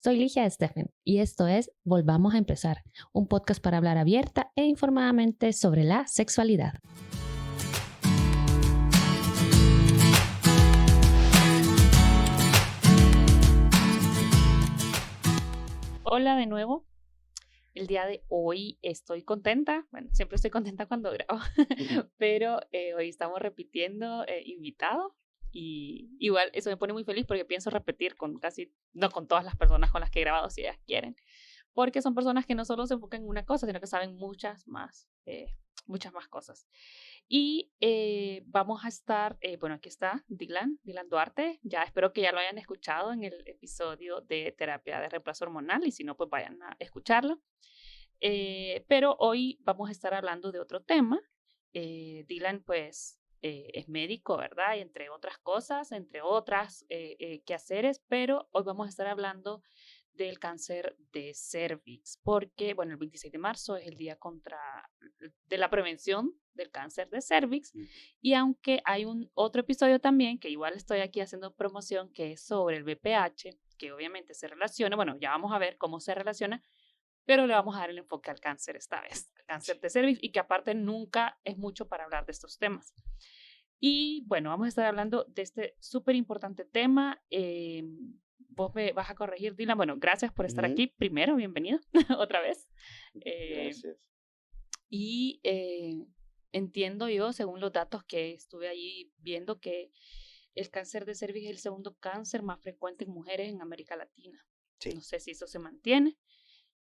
Soy Ligia Steffen y esto es Volvamos a Empezar, un podcast para hablar abierta e informadamente sobre la sexualidad. Hola de nuevo. El día de hoy estoy contenta, bueno, siempre estoy contenta cuando grabo, pero hoy estamos repitiendo invitado y igual eso me pone muy feliz porque pienso repetir no con todas las personas con las que he grabado si ellas quieren, porque son personas que no solo se enfocan en una cosa, sino que saben muchas más cosas. Y vamos a estar, bueno, aquí está Dylan Duarte, ya espero que ya lo hayan escuchado en el episodio de terapia de reemplazo hormonal y si no, pues vayan a escucharlo. Pero hoy vamos a estar hablando de otro tema. Dylan, pues, es médico, ¿verdad? Y entre otras cosas, entre otras quehaceres, pero hoy vamos a estar hablando del cáncer de cervix, porque, bueno, el 26 de marzo es el día de la prevención del cáncer de cervix, y aunque hay un otro episodio también, que igual estoy aquí haciendo promoción, que es sobre el VPH, que obviamente se relaciona, bueno, ya vamos a ver cómo se relaciona, pero le vamos a dar el enfoque al cáncer esta vez, al cáncer de cervix, y que aparte nunca es mucho para hablar de estos temas. Y bueno, vamos a estar hablando de este súper importante tema. Vos me vas a corregir, Dylan. Bueno, gracias por estar aquí. Primero, bienvenido otra vez. Gracias. Y entiendo yo, según los datos que estuve allí viendo, que el cáncer de cervix es el segundo cáncer más frecuente en mujeres en América Latina. Sí. No sé si eso se mantiene.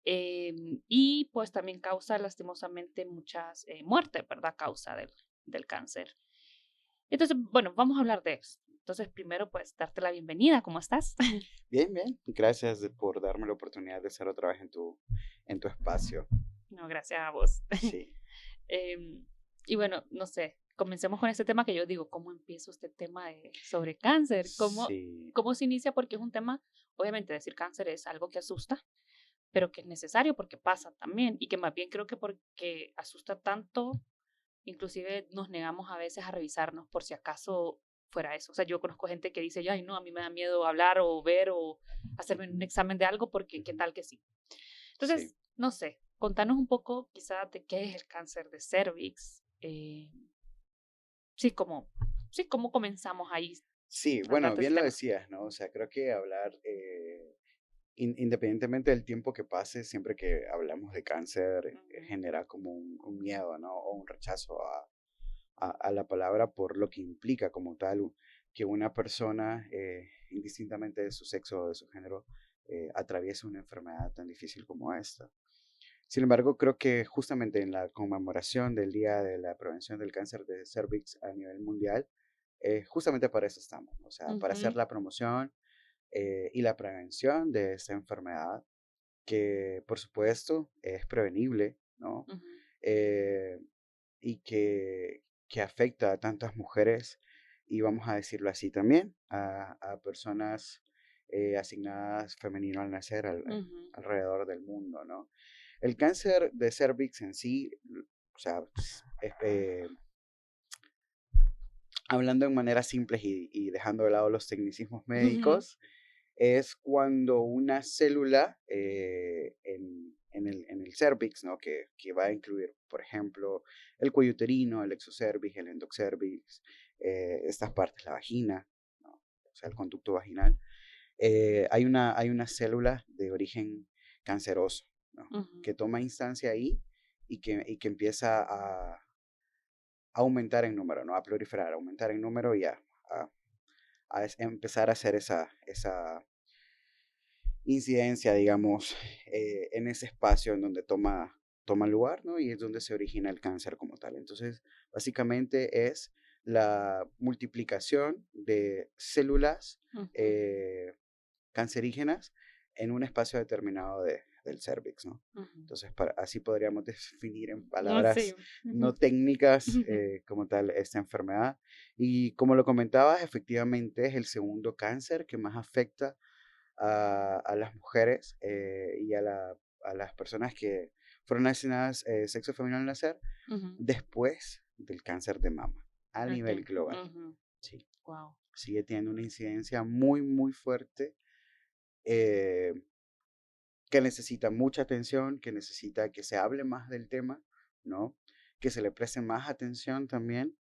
Y pues también causa lastimosamente muchas muertes, ¿verdad? Causa del cáncer. Entonces, bueno, vamos a hablar de eso. Entonces, primero, pues, darte la bienvenida. ¿Cómo estás? Bien, bien. Gracias por darme la oportunidad de estar otra vez en tu espacio. No, gracias a vos. Sí. Y bueno, no sé, comencemos con este tema que yo digo, ¿cómo empieza este tema sobre cáncer? ¿Cómo se inicia? Porque es un tema, obviamente decir cáncer es algo que asusta, pero que es necesario porque pasa también y que más bien creo que porque asusta tanto, inclusive nos negamos a veces a revisarnos por si acaso fuera eso. O sea, yo conozco gente que dice, ay, no, a mí me da miedo hablar o ver o hacerme un examen de algo porque qué tal que sí. Entonces, no sé, contanos un poco quizás de qué es el cáncer de cervix. ¿Cómo comenzamos ahí? Sí, bueno, bien lo decías, ¿no? O sea, creo que hablar, independientemente del tiempo que pase, siempre que hablamos de cáncer, genera como un miedo, ¿no? O un rechazo a la palabra por lo que implica como tal que una persona, indistintamente de su sexo o de su género, atraviese una enfermedad tan difícil como esta. Sin embargo, creo que justamente en la conmemoración del Día de la Prevención del Cáncer de Cervix a nivel mundial, justamente para eso estamos, o sea, para hacer la promoción y la prevención de esta enfermedad, que por supuesto es prevenible, ¿no? Y que afecta a tantas mujeres, y vamos a decirlo así también, a personas asignadas femenino al nacer alrededor del mundo, ¿no? El cáncer de cervix en sí, o sea, hablando en maneras simples y dejando de lado los tecnicismos médicos, es cuando una célula en el cervix, ¿no? que va a incluir, por ejemplo, el cuello uterino, el exocervix, el endocervix, estas partes, la vagina, ¿no? O sea, el conducto vaginal, hay una célula de origen canceroso, ¿no? Que toma instancia ahí y que empieza a aumentar en número, ¿no? A proliferar, a aumentar en número y a empezar a hacer esa incidencia, digamos, en ese espacio en donde toma lugar, ¿no? Y es donde se origina el cáncer como tal. Entonces, básicamente es la multiplicación de células cancerígenas en un espacio determinado del cervix, ¿no? Entonces, así podríamos definir en palabras no técnicas como tal esta enfermedad. Y como lo comentabas, efectivamente es el segundo cáncer que más afecta a las mujeres y a las personas que fueron asignadas sexo femenino al nacer después del cáncer de mama a nivel global. Sí. Wow. Sigue teniendo una incidencia muy, muy fuerte que necesita mucha atención, que necesita que se hable más del tema, ¿no? Que se le preste más atención también.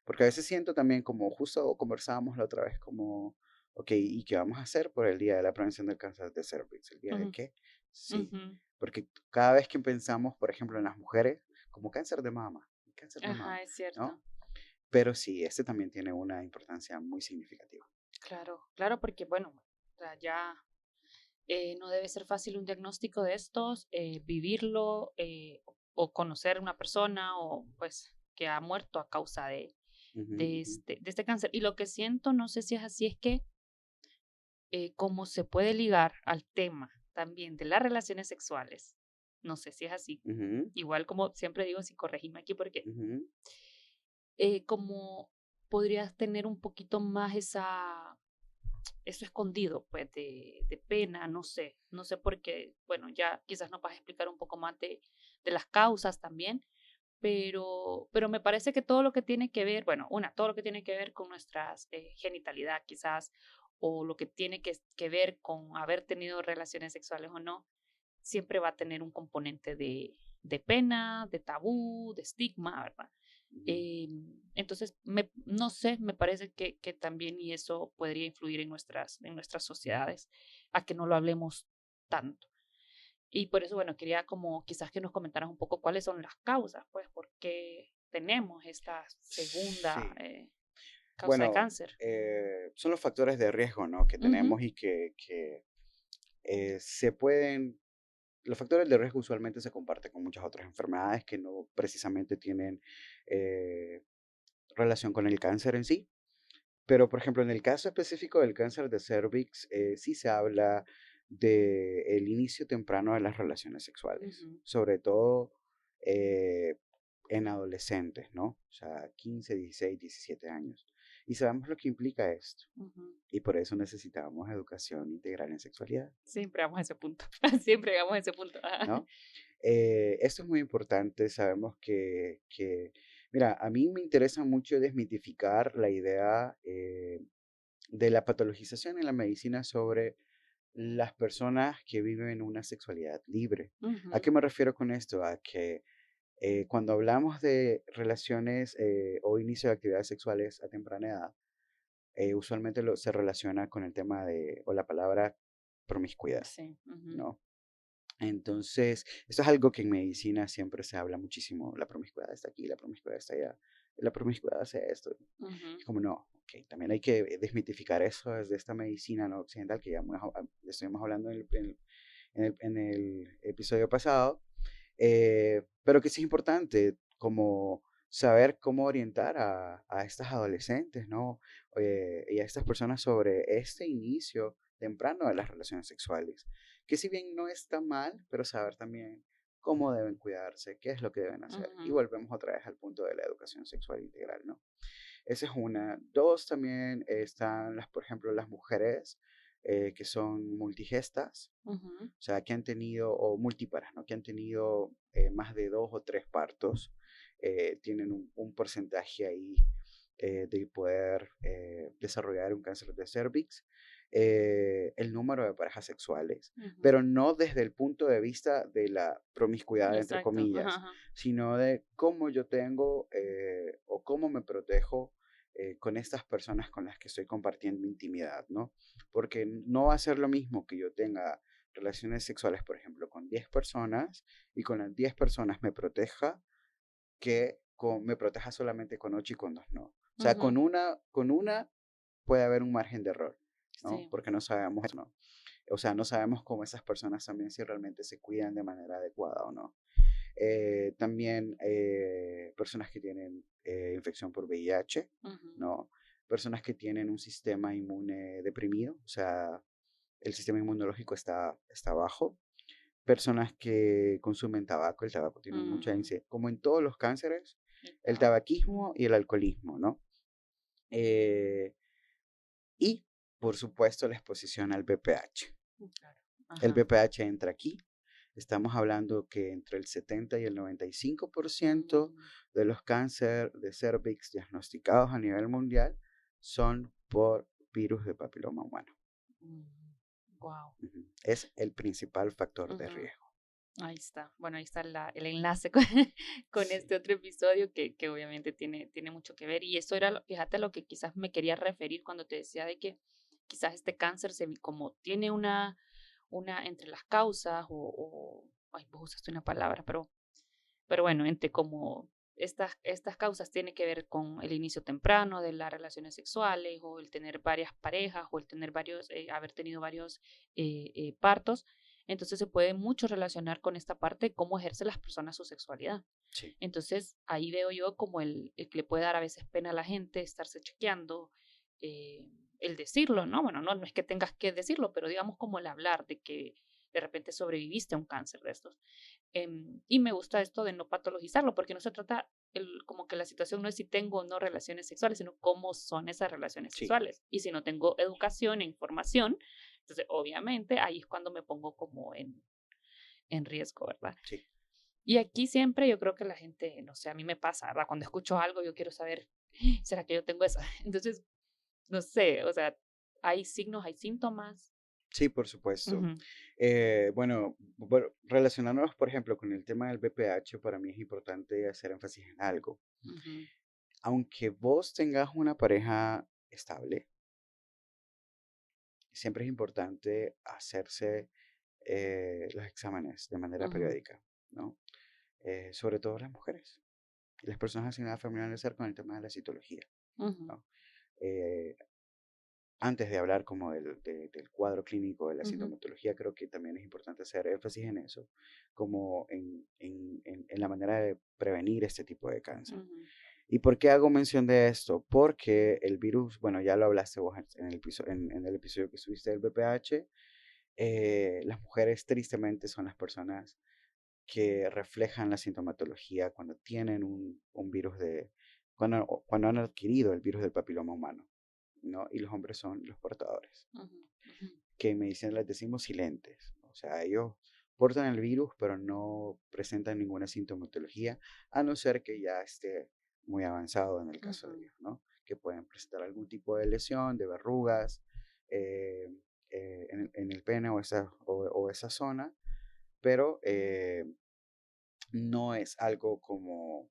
Porque a veces siento también, como justo conversábamos la otra vez, como, ok, ¿y qué vamos a hacer por el Día de la Prevención del Cáncer de Cervix? ¿El día de Ujú, qué? Sí, ujú. porque cada vez que pensamos, por ejemplo, en las mujeres, como cáncer de mama, Ajá, es cierto. ¿no? Pero sí, este también tiene una importancia muy significativa. Claro, claro, porque bueno, o sea, ya no debe ser fácil un diagnóstico de estos, vivirlo o conocer una persona o pues que ha muerto a causa Ujú, ujú, de este cáncer. Y lo que siento, no sé si es así, es que como se puede ligar al tema también de las relaciones sexuales, no sé si es así. ujú, Igual como siempre digo, si corregime aquí, porque ujú, como podrías tener un poquito más eso escondido, pues, de pena, no sé, no sé por qué, bueno, ya quizás nos vas a explicar un poco más de las causas también, pero me parece que todo lo que tiene que ver, bueno, todo lo que tiene que ver con nuestra genitalidad quizás, o lo que tiene que ver con haber tenido relaciones sexuales o no, siempre va a tener un componente de pena, de tabú, de estigma, ¿verdad? ujú. Entonces, no sé, me parece que también y eso podría influir en nuestras sociedades, a que no lo hablemos tanto. Y por eso, bueno, quería como quizás que nos comentaras un poco cuáles son las causas, pues, por qué tenemos esta segunda Sí. causa de Bueno, cáncer. son los factores de riesgo, ¿no? Que Ujú, tenemos y que se pueden. Los factores de riesgo usualmente se comparten con muchas otras enfermedades que no precisamente tienen eh, relación con el cáncer en sí. Pero, por ejemplo, en el caso específico del cáncer de cervix, sí se habla del inicio temprano de las relaciones sexuales, ujú, sobre todo eh, en adolescentes, ¿no? O sea, 15, 16, 17 años. Y sabemos lo que implica esto. ujú. Y por eso necesitamos educación integral en sexualidad, Siempre vamos a ese punto, siempre llegamos a ese punto. ¿no? Esto es muy importante, sabemos mira, a mí me interesa mucho desmitificar la idea de la patologización en la medicina sobre las personas que viven una sexualidad libre. ¿A qué Ujú, me refiero con esto? A que cuando hablamos de relaciones o inicio de actividades sexuales a temprana edad, usualmente se relaciona con el tema o la palabra promiscuidad, sí, ujú, ¿no? Entonces, esto es algo que en medicina siempre se habla muchísimo. La promiscuidad está aquí, la promiscuidad está allá, la promiscuidad hace esto. ujú, Es como, no, ok, también hay que desmitificar eso desde esta medicina no occidental que estuvimos hablando en el episodio pasado, pero que sí es importante como saber cómo orientar a estas adolescentes, ¿no? Y a estas personas sobre este inicio temprano de las relaciones sexuales, que si bien no está mal, pero saber también cómo deben cuidarse, qué es lo que deben hacer. Y ujú, volvemos otra vez al punto de la educación sexual integral, ¿no? Esa es una. Dos, también están, por ejemplo, las mujeres que son multigestas, ujú, o sea, que han tenido, o multíparas, ¿no? Que han tenido más de 2 o 3 partos, tienen un porcentaje ahí de poder desarrollar un cáncer de cervix. El número de parejas sexuales, ujú. pero no desde el punto de vista de la promiscuidad, entre Exacto. Ajá, comillas, ajá. sino de cómo yo tengo o cómo me protejo con estas personas con las que estoy compartiendo intimidad, ¿no? Porque no va a ser lo mismo que yo tenga relaciones sexuales, por ejemplo, con 10 personas y con las 10 personas me proteja que me proteja solamente con 8 y con 2 no. O sea, Ujú, con una puede haber un margen de error, ¿no? sí. Porque no sabemos, ¿no? O sea, no sabemos cómo esas personas también si realmente se cuidan de manera adecuada o no. También personas que tienen infección por VIH, Ujú, ¿no? Personas que tienen un sistema inmune deprimido, o sea, el sistema inmunológico está bajo. Personas que consumen tabaco, el tabaco tiene mucha mm, incidencia, como en todos los cánceres, el el tabaco. tabaquismo y el alcoholismo, ¿no? Eh, y, por supuesto, la exposición al BPH. Claro. El Ajá. BPH entra aquí. Estamos hablando que entre el 70 y el 95% Mm, de los cánceres de cervix diagnosticados a nivel mundial son por virus de papiloma humano. mm, Wow. Es el principal factor de riesgo. Ahí está. Bueno, ahí está el enlace con Sí. este otro episodio que obviamente tiene mucho que ver. Y eso era, fíjate, lo que quizás me quería referir cuando te decía de que quizás este cáncer como tiene una entre las causas ay, vos usaste una palabra, pero bueno, entre como estas causas tienen que ver con el inicio temprano de las relaciones sexuales o el tener varias parejas o el tener haber tenido varios partos. Entonces se puede mucho relacionar con esta parte de cómo ejercen las personas su sexualidad. Sí. Entonces ahí veo yo como el que le puede dar a veces pena a la gente estarse chequeando, eh, el decirlo, ¿no? Bueno, no es que tengas que decirlo, pero digamos como el hablar de que de repente sobreviviste a un cáncer de estos. Y me gusta esto de no patologizarlo, porque no se trata como que la situación no es si tengo o no relaciones sexuales, sino cómo son esas relaciones Sí. sexuales. Y si no tengo educación e información, entonces obviamente ahí es cuando me pongo como en riesgo, ¿verdad? Sí. Y aquí siempre yo creo que la gente, no sé, a mí me pasa, ¿verdad? Cuando escucho algo yo quiero saber, ¿será que yo tengo eso? Entonces, no sé, o sea, hay signos, hay síntomas. Sí, por supuesto. Ujú, Bueno, relacionándonos, por ejemplo, con el tema del BPH, para mí es importante hacer énfasis en algo. ujú, Aunque vos tengas una pareja estable, siempre es importante hacerse los exámenes de manera ujú, periódica, ¿no? Sobre todo las mujeres y las personas asignadas a familiarizar con el tema de la citología, ujú, ¿no? Eh, Antes de hablar como del cuadro clínico de la ujú, sintomatología, creo que también es importante hacer énfasis en eso, como en la manera de prevenir este tipo de cáncer. ujú, ¿Y por qué hago mención de esto? Porque el virus, bueno, ya lo hablaste vos en el episodio que subiste del BPH, las mujeres tristemente son las personas que reflejan la sintomatología cuando tienen un virus cuando han adquirido el virus del papiloma humano, ¿no? Y los hombres son los portadores, ujú, ujú. que en medicina les decimos silentes. O sea, ellos portan el virus, pero no presentan ninguna sintomatología, a no ser que ya esté muy avanzado en el caso de Ujú, ellos, ¿no? Que pueden presentar algún tipo de lesión, de verrugas eh, en el pene o esa zona, pero no es algo como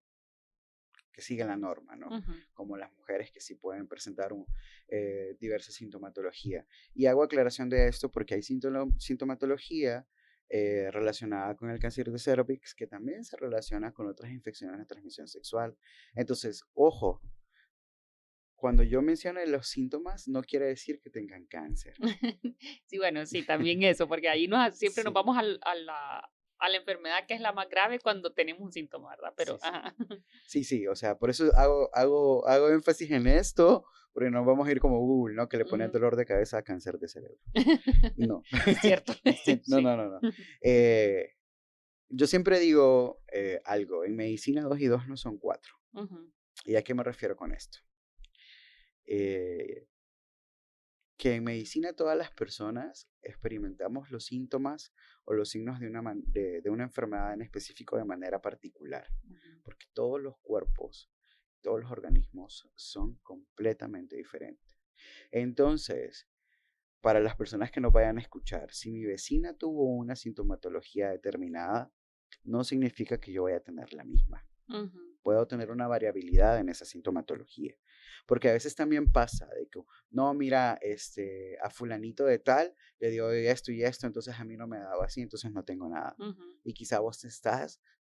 que sigue la norma, ¿no? ujú, Como las mujeres que sí pueden presentar diversa sintomatología. Y hago aclaración de esto porque hay sintomatología relacionada con el cáncer de cervix que también se relaciona con otras infecciones de transmisión sexual. Entonces, ojo, cuando yo mencione los síntomas, no quiere decir que tengan cáncer. Sí, bueno, sí, también eso, porque ahí siempre nos Sí, vamos a la enfermedad que es la más grave cuando tenemos un síntoma, ¿verdad? Pero, sí, sí. ajá. Sí, sí, o sea, por eso hago énfasis en esto, porque no vamos a ir como Google, ¿no? Que le pone Ujú. dolor de cabeza a cáncer de cerebro. No, Es cierto, sí, no, sí. no, no, no. Eh, yo siempre digo algo, en medicina 2 y 2 no son 4. Ujú, ¿Y a qué me refiero con esto? Eh, que en medicina todas las personas experimentamos los síntomas o los signos de una enfermedad en específico de manera particular, ujú, porque todos los cuerpos, todos los organismos son completamente diferentes. Entonces, para las personas que nos vayan a escuchar, si mi vecina tuvo una sintomatología determinada, no significa que yo vaya a tener la misma. ujú, Puedo tener una variabilidad en esa sintomatología. Porque a veces también pasa de que, no, mira, a fulanito de tal le dio esto y esto, entonces a mí no me ha dado así, entonces no tengo nada. ujú, Y quizá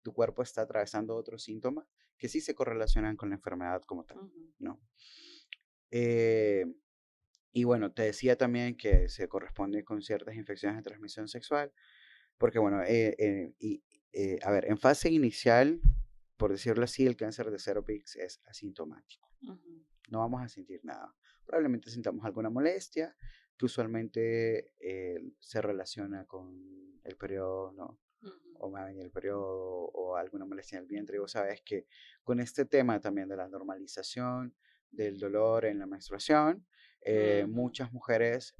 tu cuerpo está atravesando otros síntomas que sí se correlacionan con la enfermedad como tal, ujú, ¿no? Eh, y bueno, te decía también que se corresponde con ciertas infecciones de transmisión sexual, porque bueno, a ver, en fase inicial, por decirlo así, el cáncer de cervix es asintomático. ujú, No vamos a sentir nada. Probablemente sintamos alguna molestia, que usualmente se relaciona con el periodo, ¿no? ujú, O más bien el periodo o alguna molestia en el vientre. Y vos sabes que con este tema también de la normalización del dolor en la menstruación, ujú, muchas mujeres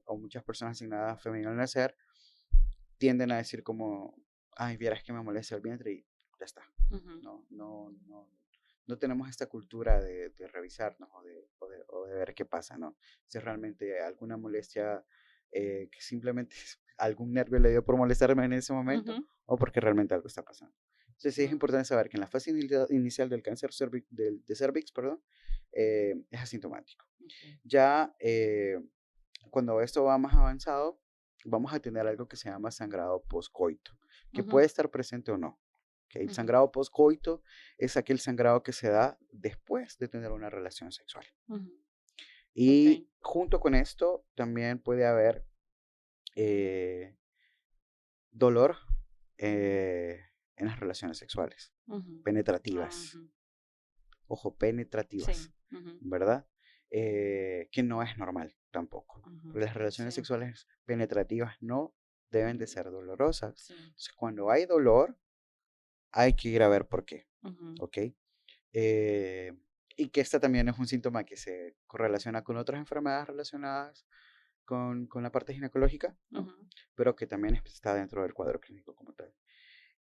o muchas personas asignadas a femenino al nacer tienden a decir como, ay, vieras que me molesta el vientre y ya está. ujú, No tenemos esta cultura de revisarnos o de ver qué pasa, ¿no? Si es realmente alguna molestia que simplemente algún nervio le dio por molestarme en ese momento o porque realmente algo está pasando. Entonces sí es importante saber que en la fase inicial del cáncer de cervix, perdón, es asintomático. Ya cuando esto va más avanzado, vamos a tener algo que se llama sangrado postcoito, que puede estar presente o no. ¿Okay? El sangrado postcoito es aquel sangrado que se da después de tener una relación sexual. Y junto con esto también puede haber dolor en las relaciones sexuales, penetrativas. Ojo, penetrativas, Sí. ¿verdad? Que no es normal tampoco. Porque las relaciones sexuales penetrativas no deben de ser dolorosas. Entonces, cuando hay dolor, hay que ir a ver por qué, ¿ok? Y que esta también es un síntoma que se correlaciona con otras enfermedades relacionadas con la parte ginecológica, ¿no? Pero que también está dentro del cuadro clínico como tal.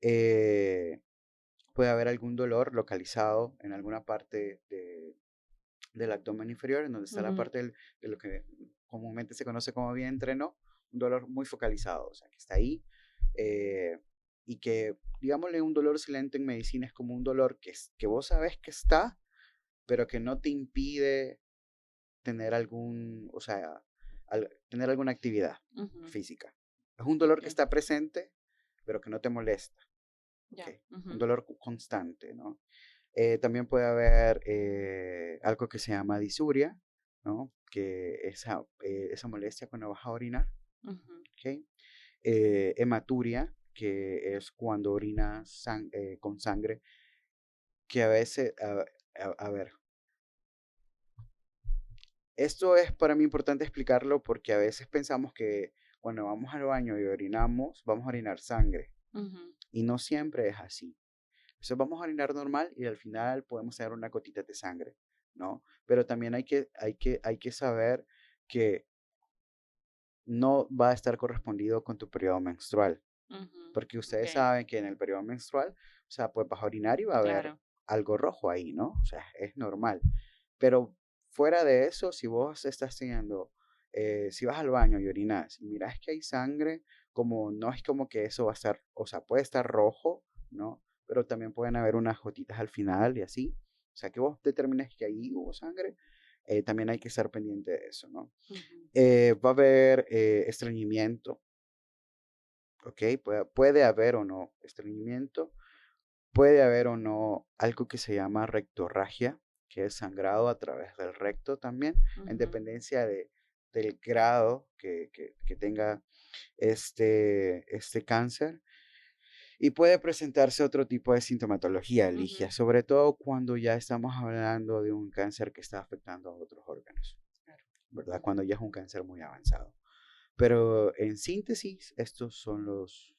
Puede haber algún dolor localizado en alguna parte del abdomen inferior, en donde está la parte de lo que comúnmente se conoce como vientre, ¿no? Un dolor muy focalizado, o sea, que está ahí. Y que, digámosle, un dolor silente en medicina es como un dolor que vos sabes que está, pero que no te impide tener o sea, tener alguna actividad física. Es un dolor que está presente, pero que no te molesta. Okay. Un dolor constante, ¿no? También puede haber algo que se llama disuria, ¿no? Que esa molestia cuando vas a orinar. Okay. Hematuria, que es cuando orinas con sangre, que a veces, a ver, esto es para mí importante explicarlo porque a veces pensamos que cuando vamos al baño y orinamos, vamos a orinar sangre. Y no siempre es así. Entonces vamos a orinar normal y al final podemos tener una gotita de sangre, ¿no? Pero también hay que saber que no va a estar correspondido con tu periodo menstrual. Porque ustedes saben que en el periodo menstrual, o sea, pues vas a orinar y va a haber algo rojo ahí, ¿no? O sea, es normal. Pero fuera de eso, si vos estás teniendo, si vas al baño y orinas y miras que hay sangre, como no es como que eso va a estar, o sea, puede estar rojo, ¿no? Pero también pueden haber unas gotitas al final y así. O sea, que vos determines que ahí hubo sangre, también hay que estar pendiente de eso, ¿no? Va a haber estreñimiento, ¿ok? Puede haber o no estreñimiento, puede haber o no algo que se llama rectorragia, que es sangrado a través del recto también, en dependencia del grado que tenga este cáncer. Y puede presentarse otro tipo de sintomatología, Ligia, sobre todo cuando ya estamos hablando de un cáncer que está afectando a otros órganos, ¿verdad? Cuando ya es un cáncer muy avanzado. Pero en síntesis, estos son los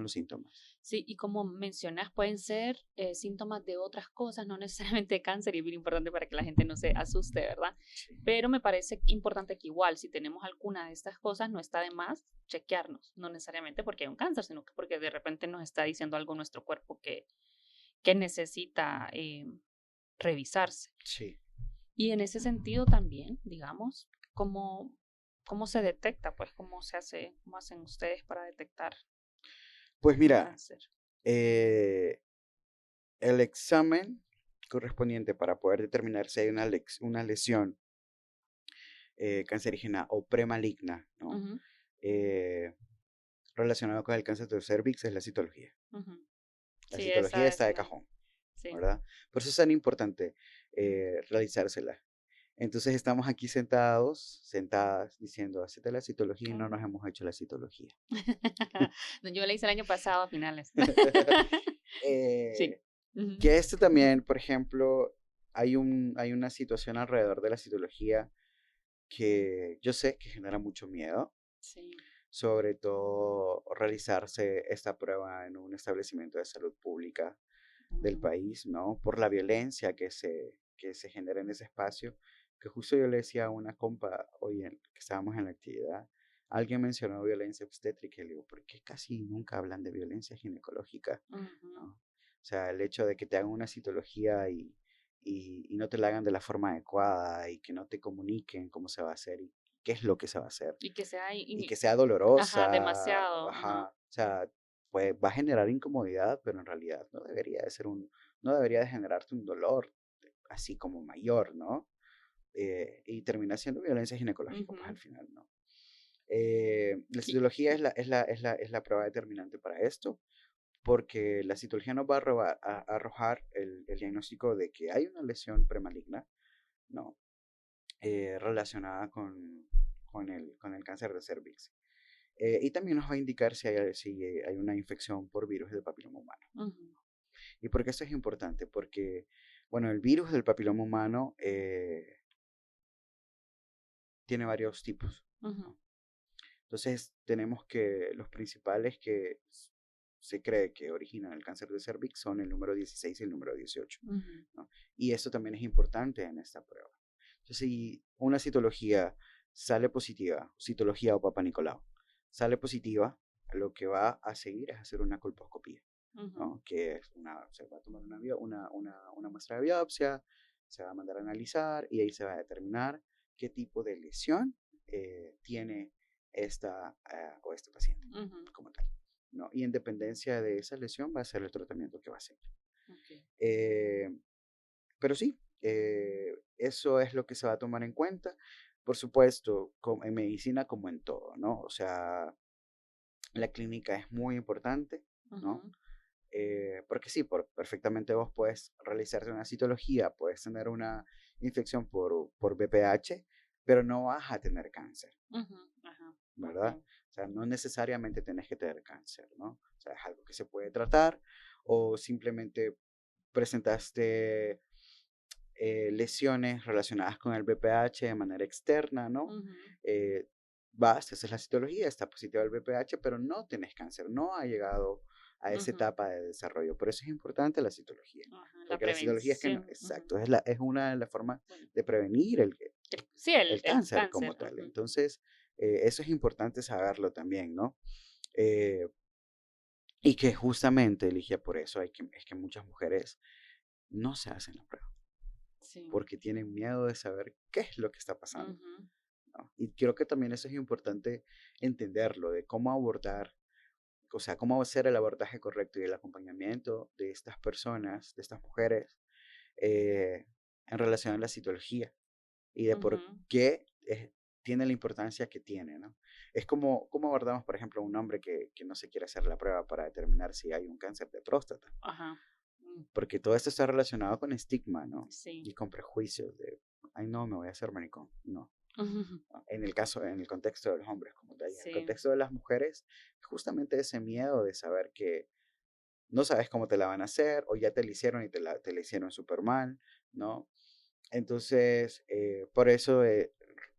síntomas. Sí, y como mencionas, pueden ser síntomas de otras cosas, no necesariamente cáncer, y es bien importante para que la gente no se asuste, ¿verdad? Sí. Pero me parece importante que igual, si tenemos alguna de estas cosas, no está de más chequearnos, no necesariamente porque hay un cáncer, sino que porque de repente nos está diciendo algo nuestro cuerpo que necesita revisarse. Sí. Y en ese sentido también, digamos, ¿cómo se detecta? Pues, ¿cómo hacen ustedes para detectar? Pues mira, el examen correspondiente para poder determinar si hay una lesión cancerígena o premaligna, ¿no? Relacionado con el cáncer de cervix es la citología. La citología está de cajón, ¿verdad? Por eso es tan importante realizársela. Entonces estamos aquí sentadas, diciendo, hacete la citología y no nos hemos hecho la citología. Yo la hice el año pasado a finales. Sí. Que esto también, por ejemplo, hay una situación alrededor de la citología que yo sé que genera mucho miedo. Sí. Sobre todo realizarse esta prueba en un establecimiento de salud pública del país, ¿no? Por la violencia que se genera en ese espacio. Que justo yo le decía a una compa hoy que estábamos en la actividad, alguien mencionó violencia obstétrica y le digo, ¿por qué casi nunca hablan de violencia ginecológica? ¿No? O sea, el hecho de que te hagan una citología y no te la hagan de la forma adecuada y que no te comuniquen cómo se va a hacer y qué es lo que se va a hacer. Y que sea, Y que sea ajá, dolorosa, demasiado, ajá, ajá. o sea, pues va a generar incomodidad, pero en realidad no debería de generarte un dolor así como mayor, ¿no? Y termina siendo violencia ginecológica, pues al final, ¿no? La Y, citología es la prueba determinante para esto, porque la citología nos va a arrojar el diagnóstico de que hay una lesión premaligna, ¿no? Relacionada con el cáncer de cervix. Y también nos va a indicar si hay una infección por virus del papiloma humano. ¿Y por qué esto es importante? Porque, bueno, el virus del papiloma humano tiene varios tipos, ¿no? Entonces, tenemos que los principales que se cree que originan el cáncer de cervix son el número 16 y el número 18, ¿no? Y eso también es importante en esta prueba. Entonces, si una citología sale positiva, citología o Papa Nicolau, sale positiva, lo que va a seguir es hacer una colposcopía, ¿no? Que es se va a tomar una muestra de biopsia, se va a mandar a analizar y ahí se va a determinar qué tipo de lesión tiene o este paciente como tal, ¿no? Y en dependencia de esa lesión va a ser el tratamiento que va a seguir. Okay. Pero sí, eso es lo que se va a tomar en cuenta. Por supuesto, en medicina como en todo, ¿no? O sea, la clínica es muy importante, ¿no? Porque sí, perfectamente vos puedes realizarte una citología, puedes tener una infección por BPH, pero no vas a tener cáncer, ¿verdad? Okay. O sea, no necesariamente tenés que tener cáncer, ¿no? O sea, es algo que se puede tratar o simplemente presentaste lesiones relacionadas con el BPH de manera externa, ¿no? Vas, haces la citología, está positiva el BPH, pero no tenés cáncer, no ha llegado a esa etapa de desarrollo. Por eso es importante la citología. La Porque la citología es que, prevención. exacto, es una de las formas Bueno, de prevenir sí, el el cáncer cáncer. como tal. Entonces, eso es importante saberlo también, ¿no? Eh, y que justamente, Ligia, por eso es que muchas mujeres no se hacen la prueba, Sí. porque tienen miedo de saber qué es lo que está pasando, ¿no? Y creo que también eso es importante entenderlo, de cómo abordar, o sea, cómo hacer el abordaje correcto y el acompañamiento de estas personas, de estas mujeres, en relación a la citología y de por qué tiene la importancia que tiene, ¿no? Es como abordamos, por ejemplo, a un hombre que no se quiere hacer la prueba para determinar si hay un cáncer de próstata. Porque todo esto está relacionado con estigma, ¿no? Sí. Y con prejuicios de, ay, no, me voy a hacer maricón. No. Uh-huh. En el contexto de los hombres como tal. Sí. En el contexto de las mujeres, justamente ese miedo de saber que no sabes cómo te la van a hacer o ya te la hicieron y te la hicieron súper mal, ¿no? Entonces, por eso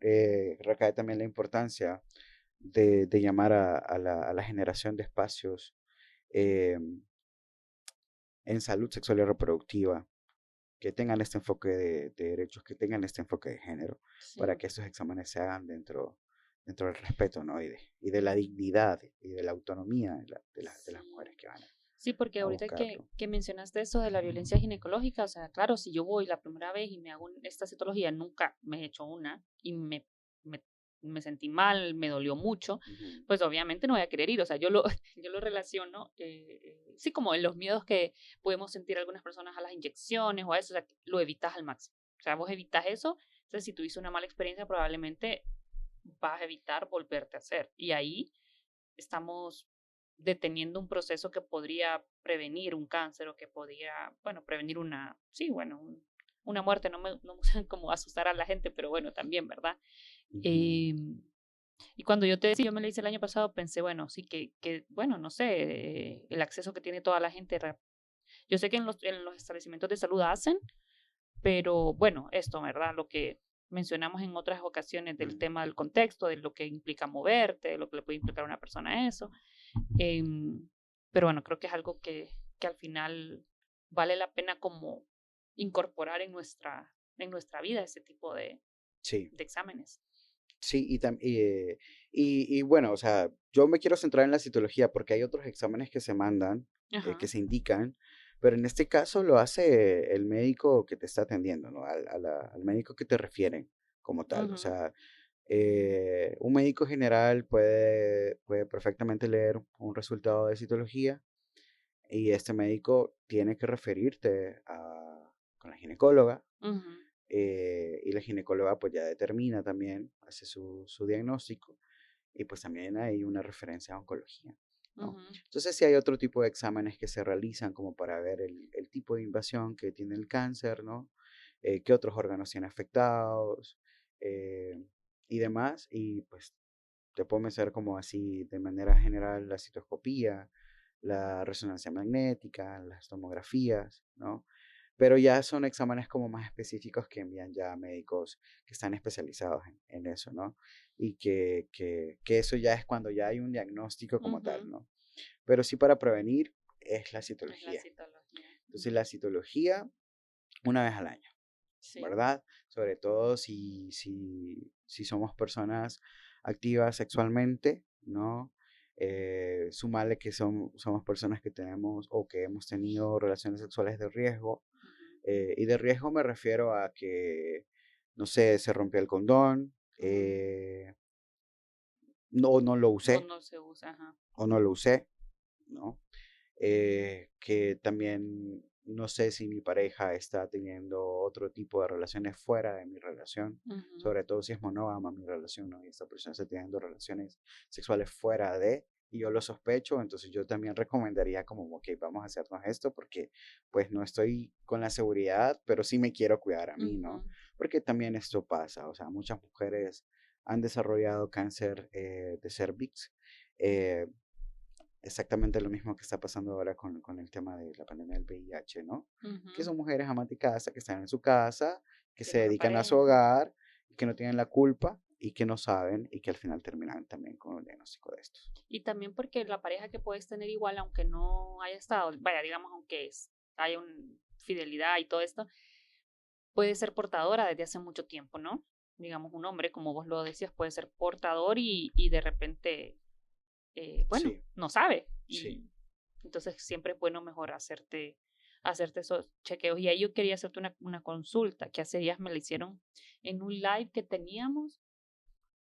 recae también la importancia de llamar a la generación de espacios eh, en salud sexual y reproductiva que tengan este enfoque de derechos, que tengan este enfoque de género, para que estos exámenes se hagan dentro del respeto, ¿no? Y de la dignidad y de la autonomía de las mujeres que van Sí, porque a ahorita buscarlo. que mencionaste eso de la violencia ginecológica, o sea, claro, si yo voy la primera vez y me hago esta citología, nunca me he hecho una y me sentí mal, me dolió mucho, pues obviamente no voy a querer ir, o sea, yo lo relaciono, sí, como en los miedos que podemos sentir algunas personas a las inyecciones o a eso, o sea, lo evitas al máximo, o sea, vos evitas eso, entonces si tuviste una mala experiencia probablemente vas a evitar volverte a hacer y ahí estamos deteniendo un proceso que podría prevenir un cáncer o que podría, bueno, prevenir una muerte, no me gusta como asustar a la gente, pero bueno, también, ¿verdad? Y cuando yo te decía, yo me lo hice el año pasado, pensé, bueno, sí, bueno, no sé, el acceso que tiene toda la gente. Yo sé que en los establecimientos de salud hacen, pero bueno, esto, ¿verdad? Lo que mencionamos en otras ocasiones del tema del contexto, de lo que implica moverte, de lo que le puede implicar a una persona eso. Pero bueno, creo que es algo que al final vale la pena como incorporar en nuestra vida ese tipo de exámenes. Sí, y bueno, o sea, yo me quiero centrar en la citología porque hay otros exámenes que se mandan, que se indican, pero en este caso lo hace el médico que te está atendiendo, ¿no? Al médico que te refieren como tal. O sea, Un médico general puede perfectamente leer un resultado de citología y este médico tiene que referirte con la ginecóloga. Ujú, Y la ginecóloga pues ya determina también, hace su diagnóstico y pues también hay una referencia a oncología, ¿no? ujú, Entonces sí hay otro tipo de exámenes que se realizan como para ver el tipo de invasión que tiene el cáncer, ¿no? Qué otros órganos tiene afectados eh, y demás. Y pues te puedo mencionar como así de manera general la citoscopía, la resonancia magnética, las tomografías, ¿no? Pero ya son exámenes como más específicos que envían ya médicos que están especializados en eso, ¿no? Y que eso ya es cuando ya hay un diagnóstico como tal, ujú. ¿no? Pero sí para prevenir es la Es la citología. citología. Entonces la citología una vez al año, Sí. ¿verdad? Sobre todo si somos personas activas sexualmente, ¿no? Sumarle que somos personas que tenemos o que hemos tenido relaciones sexuales de riesgo. Ujú, Y de riesgo me refiero a que, no sé, se rompió el condón, ujú. no lo O usé, no se usa, ajá. o no lo usé, ¿no? Que también no sé si mi pareja está teniendo otro tipo de relaciones fuera de mi relación, Ujú, sobre todo si es monógama mi relación, ¿no? Y esta persona está teniendo relaciones sexuales fuera de, y yo lo sospecho, entonces yo también recomendaría como, ok, vamos a hacernos esto porque pues no estoy con la seguridad, pero sí me quiero cuidar a mí, ¿no? ujú, Porque también esto pasa, o sea, muchas mujeres han desarrollado cáncer de cervix. eh, Exactamente lo mismo que está pasando ahora con el tema de la pandemia del VIH, ¿no? Que ujú. son mujeres amas de casa, que están en su casa, que se Tiene una dedican a su pareja. hogar, que no tienen la culpa y que no saben y que al final terminan también con un diagnóstico de estos. Y también porque la pareja que puedes tener igual, aunque no haya estado, vaya, digamos, haya una fidelidad y todo esto, puede ser portadora desde hace mucho tiempo, ¿no? Digamos, un hombre, como vos lo decías, puede ser portador y de repente, bueno, Sí, no sabe. sí. Y entonces siempre es bueno mejor hacerte esos chequeos. Y ahí yo quería hacerte una consulta que hace días me la hicieron en un live que teníamos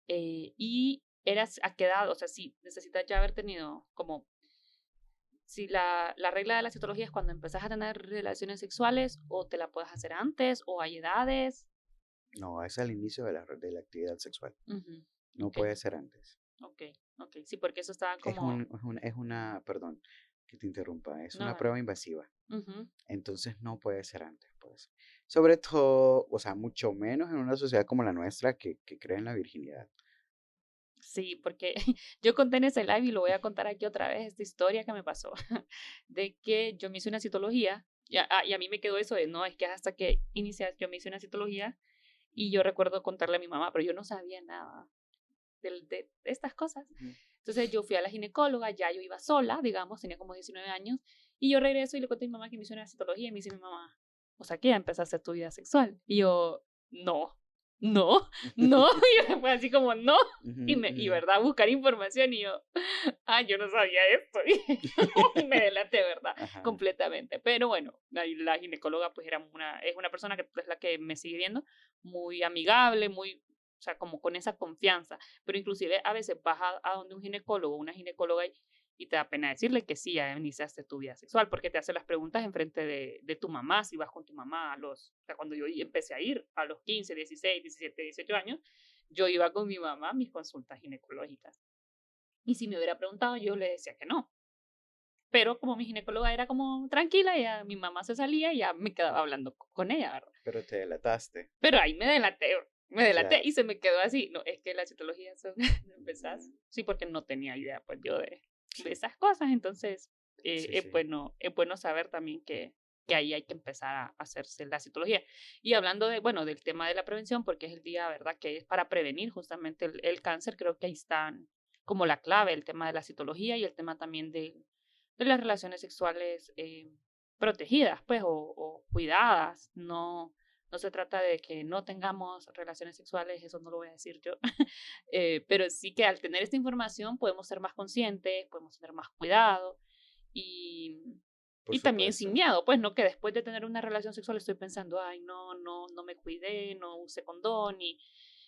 y eras a qué edad, o sea, si necesitas ya haber tenido como, si la regla de la citología es cuando empezás a tener relaciones sexuales o te la puedes hacer antes o hay edades. No, es al inicio de la actividad sexual. Ujú, No ok, puede ser antes. ok, ok, sí, porque eso estaba como, Perdón, que te interrumpa, es no, una dale. prueba invasiva. Ujú. Entonces no puede ser antes, pues. Sobre todo, o sea, mucho menos en una sociedad como la nuestra que cree en la virginidad. Sí, porque yo conté en ese live y lo voy a contar aquí otra vez, esta historia que me pasó, de que yo me hice una citología y a mí me quedó eso de, no, es que hasta que inicias, yo me hice una citología y yo recuerdo contarle a mi mamá, pero yo no sabía nada de estas cosas. Ujú. Entonces yo fui a la ginecóloga, ya yo iba sola, digamos, tenía como 19 años, y yo regreso y le conté a mi mamá que me hizo una citología y me dice mi mamá, o sea, que ya empezaste tu vida sexual. Y yo, no, no, no, y fue así como, no, Ujú, y ujú. verdad, buscar información y yo, yo no sabía esto, y me delaté, ¿verdad? Ajá. Completamente. Pero bueno, la ginecóloga pues es una persona que es la que me sigue viendo, muy amigable, muy, o sea, como con esa confianza, pero inclusive a veces vas a donde un ginecólogo, una ginecóloga y te da pena decirle que sí, ya iniciaste tu vida sexual, porque te hace las preguntas enfrente de tu mamá, si vas con tu mamá o sea, cuando yo empecé a ir a los 15, 16, 17, 18 años, yo iba con mi mamá a mis consultas ginecológicas. Y si me hubiera preguntado, yo le decía que no. Pero como mi ginecóloga era como tranquila, ya mi mamá se salía y ya me quedaba hablando con ella, ¿verdad? Pero te delataste. Pero ahí me delaté Claro. y se me quedó así. No, es que la citología son, empezás, Mm, sí, porque no tenía idea pues yo de sí, esas cosas, entonces sí, sí. es bueno saber también que ahí hay que empezar a hacerse la citología. Y hablando de, bueno, del tema de la prevención, porque es el día, ¿verdad?, que es para prevenir justamente el cáncer, creo que ahí están como la clave, el tema de la citología y el tema también de las relaciones sexuales protegidas, pues, o cuidadas, no se trata de que no tengamos relaciones sexuales, eso no lo voy a decir yo, pero sí que al tener esta información podemos ser más conscientes, podemos tener más cuidado y, Por y también sin supuesto. miedo, pues no que después de tener una relación sexual estoy pensando, ay, no me cuidé, no usé condón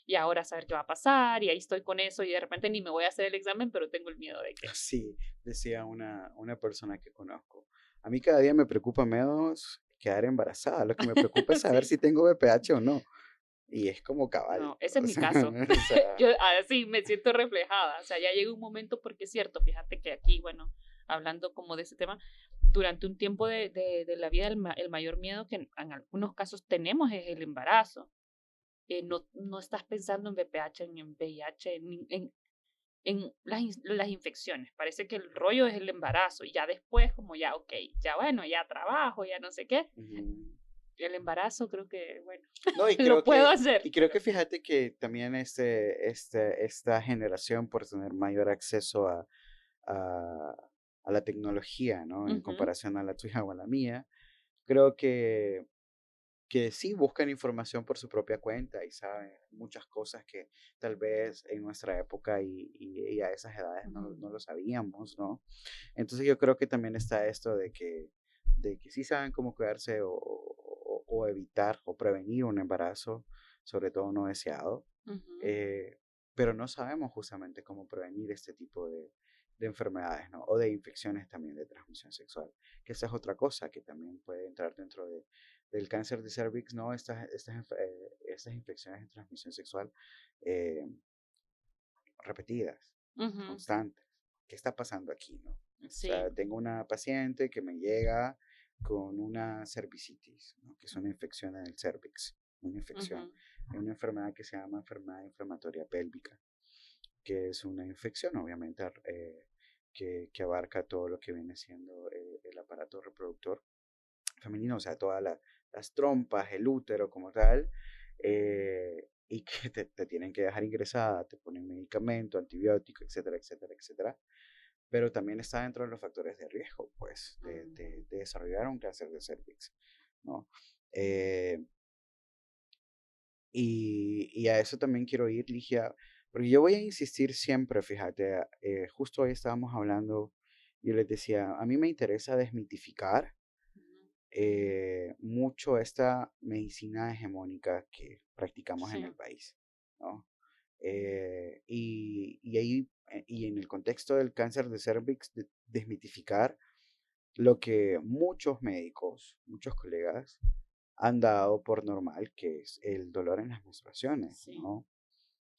y ahora saber qué va a pasar, y ahí estoy con eso, y de repente ni me voy a hacer el examen, pero tengo el miedo de que... Sí, decía una persona que conozco. A mí cada día me preocupa menos quedar embarazada. Lo que me preocupa es saber Sí, si tengo VPH o no. Y es como cabal. no, ese es O mi sea, caso. o sea, Yo así me siento reflejada, o sea, ya llega un momento, porque es cierto, fíjate que aquí, bueno, hablando como de ese tema, durante un tiempo de la vida, el mayor miedo que en algunos casos tenemos es el embarazo. No estás pensando en VPH, en VIH, en las infecciones. Parece que el rollo es el embarazo y ya después como ya, ok, ya bueno, ya trabajo, ya no sé qué. ujú. El embarazo creo que, bueno, No, lo puedo hacer. y creo que fíjate que también esta generación por tener mayor acceso a, a la tecnología, ¿no? En Ujú, comparación a la tuya o a la mía, creo que sí buscan información por su propia cuenta y saben muchas cosas que tal vez en nuestra época y a esas edades no lo sabíamos, ¿no? Entonces yo creo que también está esto de que sí saben cómo cuidarse o evitar o prevenir un embarazo, sobre todo no deseado, ujú, eh, pero no sabemos justamente cómo prevenir este tipo de enfermedades, ¿no? O de infecciones también de transmisión sexual, que esa es otra cosa que también puede entrar dentro del cáncer de cervix, ¿no? Estas infecciones de transmisión sexual eh, repetidas, ujú. constantes. ¿Qué está pasando aquí, no? O Sí. sea, tengo una paciente que me llega con una cervicitis, ¿no? Que es una infección en el cervix, una infección, Ujú, una enfermedad que se llama enfermedad inflamatoria pélvica, que es una infección, obviamente, que abarca todo lo que viene siendo el aparato reproductor femenino, o sea, todas las trompas, el útero como tal, y que te tienen que dejar ingresada, te ponen medicamento, antibiótico, etcétera, etcétera, etcétera. Pero también está dentro de los factores de riesgo, pues, ujú, de desarrollar un cáncer de cervix, ¿no? Eh, y a eso también quiero ir, Ligia, porque yo voy a insistir siempre, fíjate, justo hoy estábamos hablando, yo les decía, a mí me interesa desmitificar ujú. mucho esta medicina hegemónica que practicamos en Sí. el país, ¿no? Y ahí, y en el contexto del cáncer de cervix, desmitificar lo que muchos médicos, muchos colegas han dado por normal, que es el dolor en las menstruaciones, Sí. ¿no?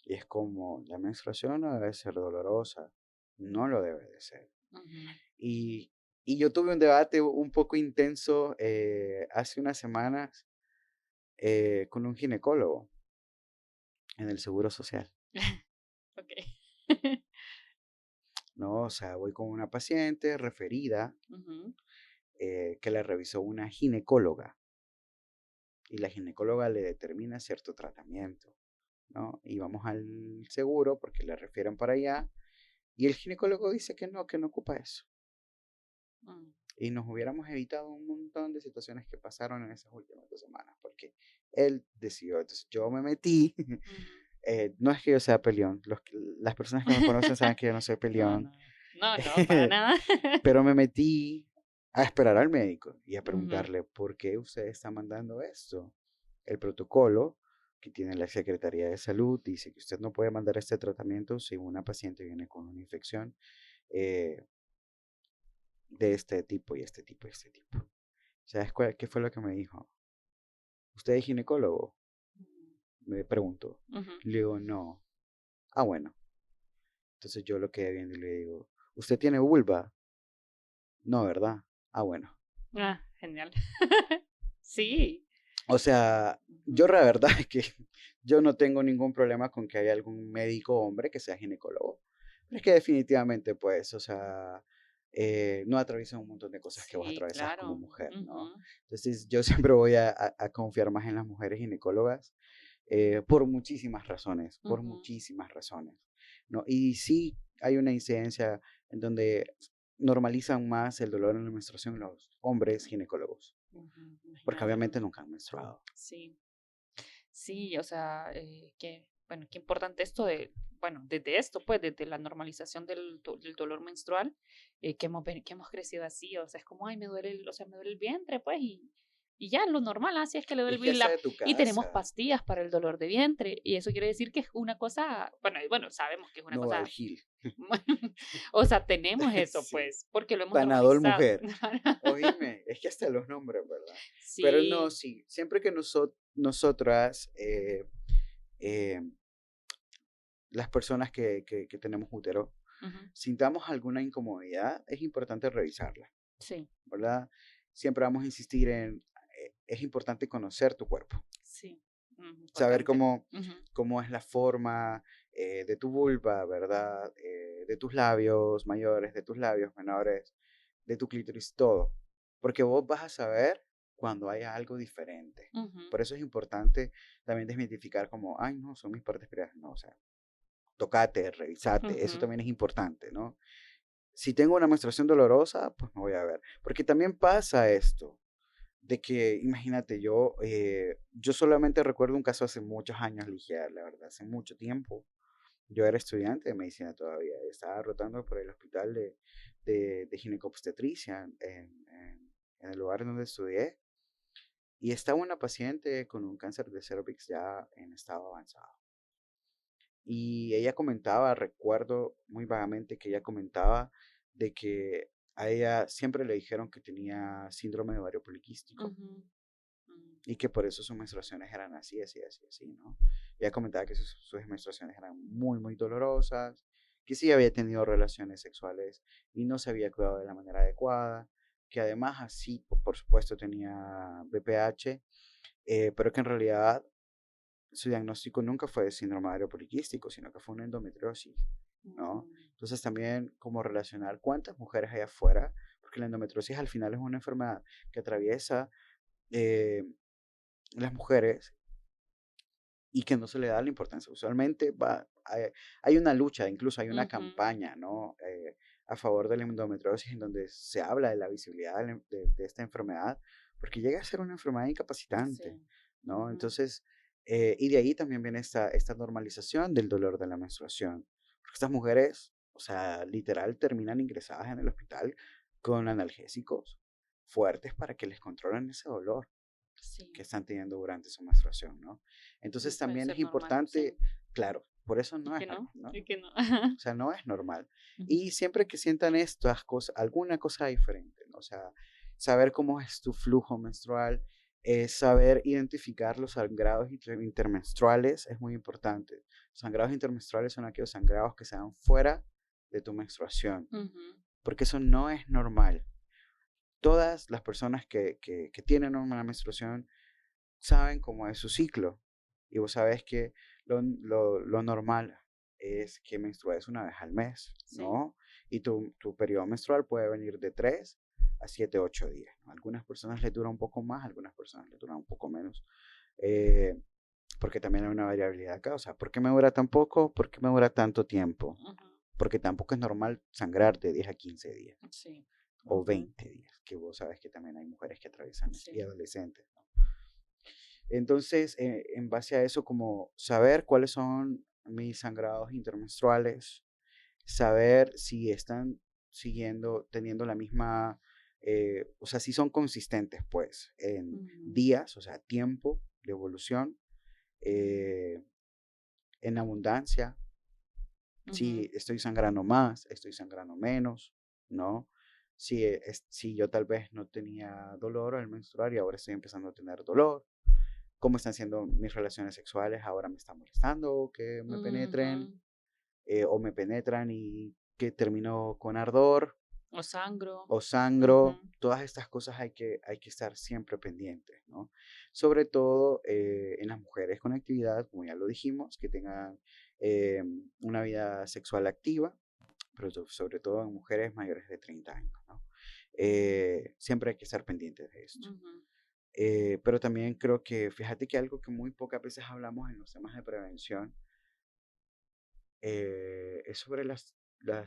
Y es como, la menstruación no debe ser dolorosa, no lo debe de ser. Ujú. Y, y yo tuve un debate un poco intenso hace unas semanas con un ginecólogo en el Seguro Social, Ok. ¿no? O sea, voy con una paciente referida Ujú, que la revisó una ginecóloga y la ginecóloga le determina cierto tratamiento, ¿no? Y vamos al seguro porque le refieren para allá y el ginecólogo dice que no ocupa eso. mm, Y nos hubiéramos evitado un montón de situaciones que pasaron en esas últimas 2 semanas, porque él decidió. Entonces yo me metí. ujú. No es que yo sea peleón, las personas que me conocen saben que yo no soy No, peleón, no, no, no, para nada. pero me metí a esperar al médico y a Ujú, preguntarle por qué usted está mandando esto. El protocolo que tiene la Secretaría de Salud dice que usted no puede mandar este tratamiento si una paciente viene con una infección eh, de este tipo y este tipo y este tipo. ¿Sabes qué fue lo que me dijo? ¿Usted es ginecólogo? Me preguntó. ujú. Le digo, no. Ah, bueno. Entonces yo lo quedé viendo y le digo, ¿usted tiene vulva? No, ¿verdad? Ah, bueno. Ah, genial. Sí. O sea, yo Ujú, la verdad es que yo no tengo ningún problema con que haya algún médico hombre que sea ginecólogo. Pero es que definitivamente, pues, o sea, no atraviesas un montón de cosas que vos sí, atravesas como claro. mujer, ¿no? Ujú, Entonces yo siempre voy a confiar más en las mujeres ginecólogas por ujú, muchísimas razones, ¿no? Y sí hay una incidencia en donde normalizan más el dolor en la menstruación los hombres ginecólogos, ujú, porque imagínate. obviamente nunca han menstruado. Sí. Sí, o sea, bueno, qué importante esto de, bueno, desde esto, pues, desde la normalización del dolor menstrual, que hemos crecido así, o sea, es como, ay, me duele o sea, me duele el vientre, pues, Y ya, lo normal, así es que le ¿Y duele qué el hace de tu y tenemos casa? pastillas para el dolor de vientre. Y eso quiere decir que es una cosa, bueno, sabemos que es una cosa, Novalgil. o sea, tenemos eso, Sí. pues, porque lo hemos Panadol normalizado. mujer. Oíme, es que hasta los nombres, ¿verdad? Pero no, Sí. sí, siempre que nosotras, eh, las personas que tenemos útero, Ujú. sintamos alguna incomodidad, es importante revisarla, Sí, ¿verdad? Siempre vamos a insistir en, es importante conocer tu cuerpo, sí, saber importante. Ujú, cómo es la forma de tu vulva, ¿verdad? De tus labios mayores, de tus labios menores, de tu clítoris, todo. Porque vos vas a saber cuando haya algo diferente. ujú, Por eso es importante también desmitificar como, ay, no, son mis partes privadas. No, o sea, tocate, revisate, eso ujú, también es importante, ¿no? Si tengo una menstruación dolorosa, pues me voy a ver. Porque también pasa esto, de que, imagínate, yo solamente recuerdo un caso hace muchos años, Ligia, la verdad, hace mucho tiempo. Yo era estudiante de medicina todavía, estaba rotando por el hospital de ginecobstetricia en el lugar donde estudié, y estaba una paciente con un cáncer de cervix ya en estado avanzado. Y ella comentaba, recuerdo muy vagamente que ella comentaba de que a ella siempre le dijeron que tenía síndrome de ovario poliquístico ujú, mm, y que por eso sus menstruaciones eran así, así, así, así, ¿no? Ella comentaba que sus menstruaciones eran muy, muy dolorosas, que sí había tenido relaciones sexuales y no se había cuidado de la manera adecuada, que además así, por supuesto, tenía BPH, pero que en realidad su diagnóstico nunca fue de síndrome ovario poliquístico, sino que fue una endometriosis, ¿no? mm, Entonces también como relacionar cuántas mujeres hay afuera, porque la endometriosis al final es una enfermedad que atraviesa eh, las mujeres y que no se le da la importancia. Usualmente hay una lucha, incluso hay una ujú, campaña, ¿no? A favor de la endometriosis en donde se habla de la visibilidad de esta enfermedad, porque llega a ser una enfermedad incapacitante, sí, ¿no? ujú, Entonces, y de ahí también viene esta normalización del dolor de la menstruación. Porque estas mujeres, o sea, literal, terminan ingresadas en el hospital con analgésicos fuertes para que les controlen ese dolor que sí, están teniendo durante su menstruación, ¿no? no Entonces puede también es ser normal, importante, sí. claro, por eso Y no que es no, normal, ¿no? y que no. O sea, no es normal. Ujú, Y siempre que sientan estas cosas, alguna cosa diferente, ¿no? O sea, saber cómo es tu flujo menstrual, saber identificar los sangrados intermenstruales es muy importante. Los sangrados intermenstruales son aquellos sangrados que se dan fuera de tu menstruación, ujú, porque eso no es normal. Todas las personas que tienen una menstruación saben cómo es su ciclo. Y vos sabés que lo normal es que menstrues una vez al mes, sí, ¿no? Y tu periodo menstrual puede venir de 3 a 7, 8 días, ¿no? Algunas personas les dura un poco más, algunas personas les dura un poco menos. eh, Porque también hay una variabilidad acá. O sea, ¿por qué me dura tan poco? ¿Por qué me dura tanto tiempo? ujú, Porque tampoco es normal sangrar de 10 a 15 días sí, o ujú, 20 días, que vos sabes que también hay mujeres que atraviesan eso, y sí, adolescentes, ¿no? Entonces, en base a eso, como saber cuáles son mis sangrados intermenstruales, saber si están teniendo la misma, o sea, si son consistentes, pues, en ujú, días, o sea, tiempo de evolución, eh, en abundancia, ujú, si estoy sangrando más, estoy sangrando menos, ¿no? Si yo tal vez no tenía dolor al menstruar y ahora estoy empezando a tener dolor, cómo están siendo mis relaciones sexuales, ahora me está molestando que me penetren, ujú. o me penetran y que termino con ardor O sangro. o Ujú, sangro. Todas estas cosas hay que estar siempre pendientes, ¿no? Sobre todo en las mujeres con actividad, como ya lo dijimos, que tengan eh, una vida sexual activa, pero sobre todo en mujeres mayores de 30 años, ¿no? Siempre hay que estar pendientes de esto. ujú, Pero también creo que, fíjate que algo que muy pocas veces hablamos en los temas de prevención es sobre las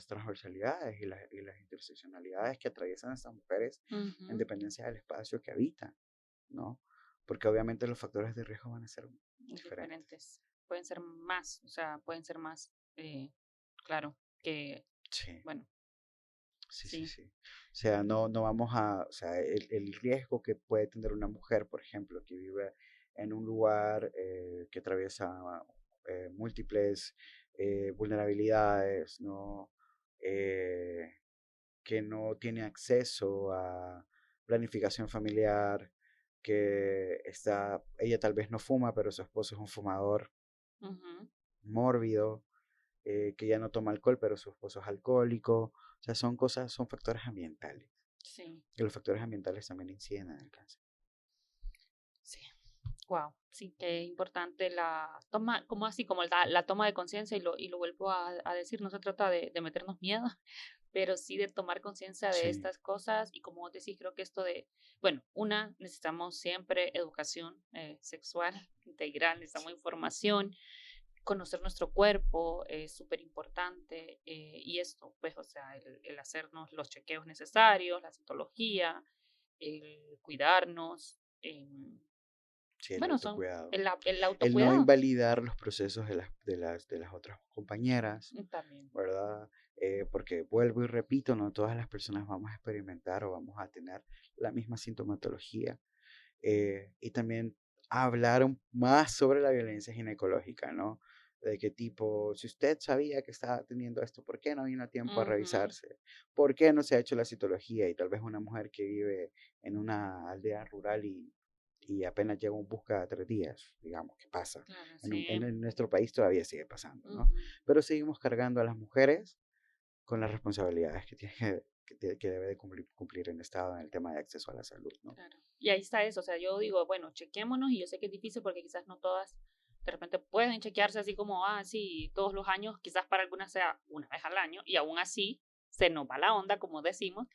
transversalidades y las interseccionalidades que atraviesan a estas mujeres en ujú. dependencia del espacio que habitan, ¿no? Porque obviamente los factores de riesgo van a ser diferentes. Diferentes. Pueden ser más, o sea, pueden ser más, claro, que, Sí. bueno. Sí. O sea, no vamos o sea, el riesgo que puede tener una mujer, por ejemplo, que vive en un lugar que atraviesa múltiples vulnerabilidades, ¿no? Que no tiene acceso a planificación familiar, ella tal vez no fuma, pero su esposo es un fumador mórbido, que ya no toma alcohol, pero su esposo es alcohólico. O sea, son factores ambientales. Sí. Y los factores ambientales también inciden en el cáncer. Sí. Wow, sí, que importante la toma, como así, como la toma de conciencia, y lo vuelvo a decir, no se trata de meternos miedo, pero sí de tomar conciencia de estas cosas. Y como vos decís, creo que esto de, bueno, necesitamos siempre educación sexual integral, necesitamos información, conocer nuestro cuerpo es súper importante, y esto, pues, o sea, el hacernos los chequeos necesarios, la citología, el cuidarnos. Sí, el Bueno, son autocuidado. el El autocuidado. no invalidar los procesos de las otras compañeras, También. ¿verdad? Porque vuelvo y repito, no todas las personas vamos a experimentar o vamos a tener la misma sintomatología. Y también hablar más sobre la violencia ginecológica, ¿no? De qué tipo, si usted sabía que estaba teniendo esto, ¿por qué no vino a tiempo a revisarse? ¿Por qué no se ha hecho la citología? Y tal vez una mujer que vive en una aldea rural y apenas lleva un bus cada 3 días, digamos, ¿qué pasa? Claro, En nuestro país todavía sigue pasando, ¿no? Pero seguimos cargando a las mujeres con las responsabilidades que debe de cumplir en Estado en el tema de acceso a la salud, ¿no? Claro. Y ahí está eso, o sea, yo digo, bueno, chequémonos, y yo sé que es difícil porque quizás no todas de repente pueden chequearse así como, sí, todos los años, quizás para algunas sea una vez al año, y aún así se nos va la onda, como decimos.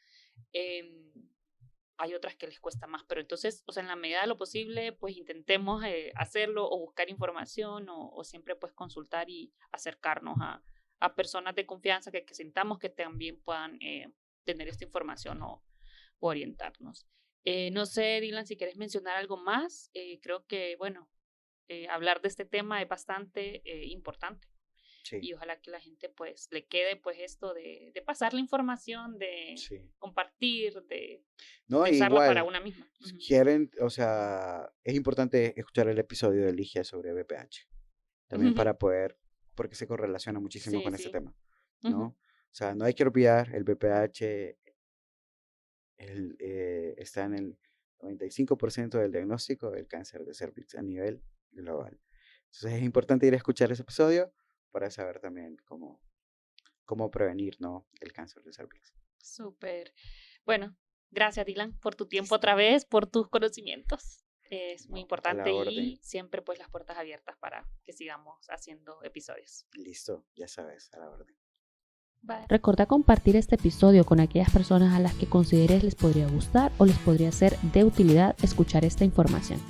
Hay otras que les cuesta más, pero entonces, o sea, en la medida de lo posible, pues intentemos hacerlo, o buscar información, o siempre pues consultar y acercarnos a personas de confianza que sintamos que también puedan tener esta información, o orientarnos. No sé, Dylan, si quieres mencionar algo más. Creo que, bueno, hablar de este tema es bastante importante. Sí. Y ojalá que la gente pues le quede pues esto de pasar la información, de compartir, de pensarla para una misma. Si quieren, o sea, es importante escuchar el episodio de Ligia sobre BPH. También para poder, porque se correlaciona muchísimo con ese tema, ¿no? O sea, no hay que olvidar, el BPH está en el 95% del diagnóstico del cáncer de cervix a nivel global. Entonces es importante ir a escuchar ese episodio para saber también cómo prevenir, ¿no?, el cáncer de cervix. Súper. Bueno, gracias, Dylan, por tu tiempo otra vez, por tus conocimientos. Es muy importante, y siempre pues las puertas abiertas para que sigamos haciendo episodios. Listo, ya sabes, a la orden. Bye. Recuerda compartir este episodio con aquellas personas a las que consideres les podría gustar o les podría ser de utilidad escuchar esta información.